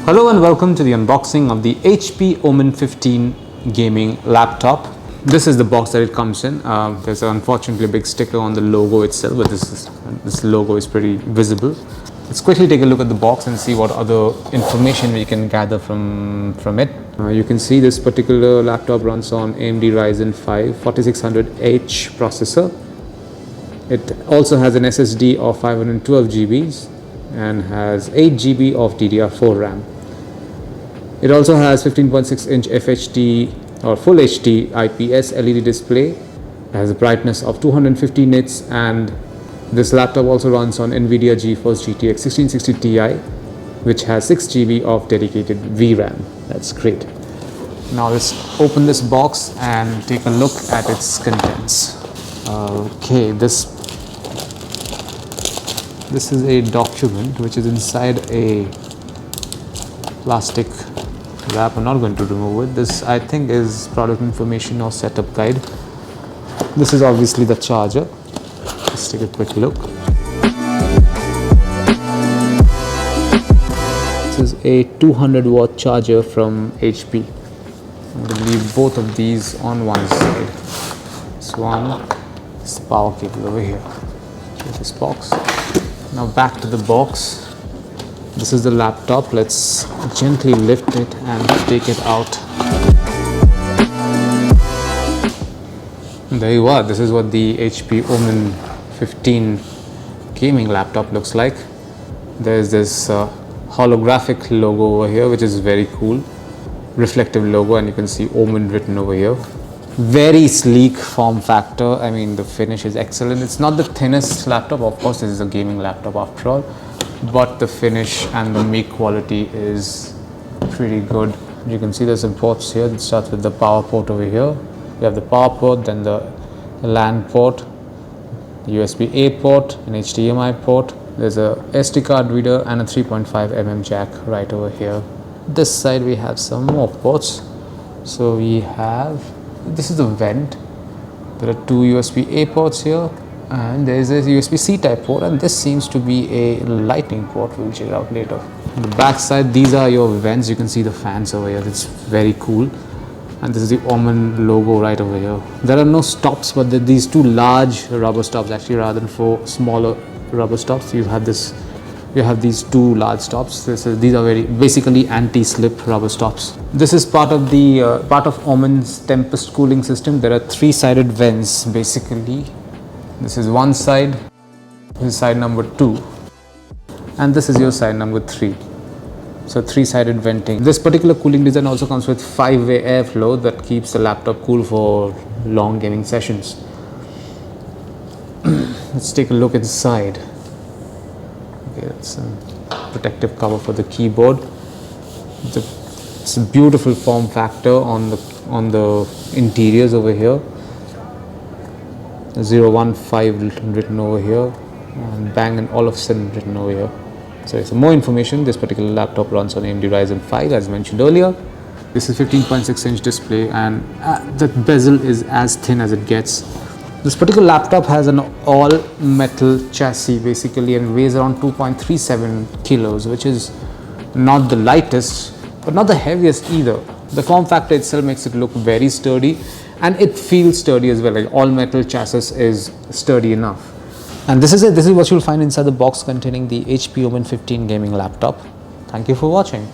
Hello and welcome to the unboxing of the HP Omen 15 gaming laptop. This is the box that it comes in. There's unfortunately a big sticker on the logo itself, but this logo is pretty visible. Let's quickly take a look at the box and see what other information we can gather from it. You can see this particular laptop runs on AMD Ryzen 5 4600H processor. It also has an SSD of 512 GB and has 8 GB of DDR4 RAM. It also has 15.6-inch FHD or Full HD IPS LED display. It has a brightness of 250 nits, and this laptop also runs on NVIDIA GeForce GTX 1660 Ti, which has 6 GB of dedicated VRAM. That's great. Now let's open this box and take a look at its contents. Okay, this is a document which is inside a plastic wrap. I'm not going to remove it. This, I think, is product information or setup guide. This is obviously the charger. Let's take a quick look. This is a 200-watt charger from HP. I'm going to leave both of these on one side. This one is the power cable over here. Here's this box. Now back to the box. This is the laptop. Let's gently lift it and take it out. There you are. This is what the HP Omen 15 gaming laptop looks like. There's this holographic logo over here, which is very cool. Reflective logo, and you can see Omen written over here. Very sleek form factor. I mean, the finish is excellent. It's not the thinnest laptop. Of course, this is a gaming laptop after all. But the finish and the make quality is pretty good. You can see there's some ports here. It starts with the power port over here. You have the power port, then the LAN port, the USB-A port, an HDMI port. There's a SD card reader and a 3.5mm jack right over here. This side we have some more ports. So we have, this is a vent. There are two USB-A ports here. And there is a USB-C type port, and this seems to be a lightning port. We'll check it out later. On the back side, these are your vents. You can see the fans over here. That's very cool. And this is the Omen logo right over here. There are no stops, but these two large rubber stops actually, rather than four smaller rubber stops. You have these two large stops. These are very basically anti-slip rubber stops. This is part of the part of Omen's Tempest cooling system. There are three-sided vents basically. This is one side, this is side number 2, and this is your side number 3. So three-sided venting. This particular cooling design also comes with 5-way airflow that keeps the laptop cool for long gaming sessions. Let's take a look inside. Okay, that's a protective cover for the keyboard. It's a beautiful form factor on the interiors over here. 015 written over here, and Bang & Olufsen written over here. So some more information. This particular laptop runs on AMD Ryzen 5 as mentioned earlier. This is 15.6-inch display, and the bezel is as thin as it gets. This particular laptop has an all metal chassis basically, and weighs around 2.37 kilos, which is not the lightest but not the heaviest either. The form factor itself makes it look very sturdy, and it feels sturdy as well. Like all metal chassis is sturdy enough. And this is it. This is what you'll find inside the box containing the HP Omen 15 gaming laptop. Thank you for watching.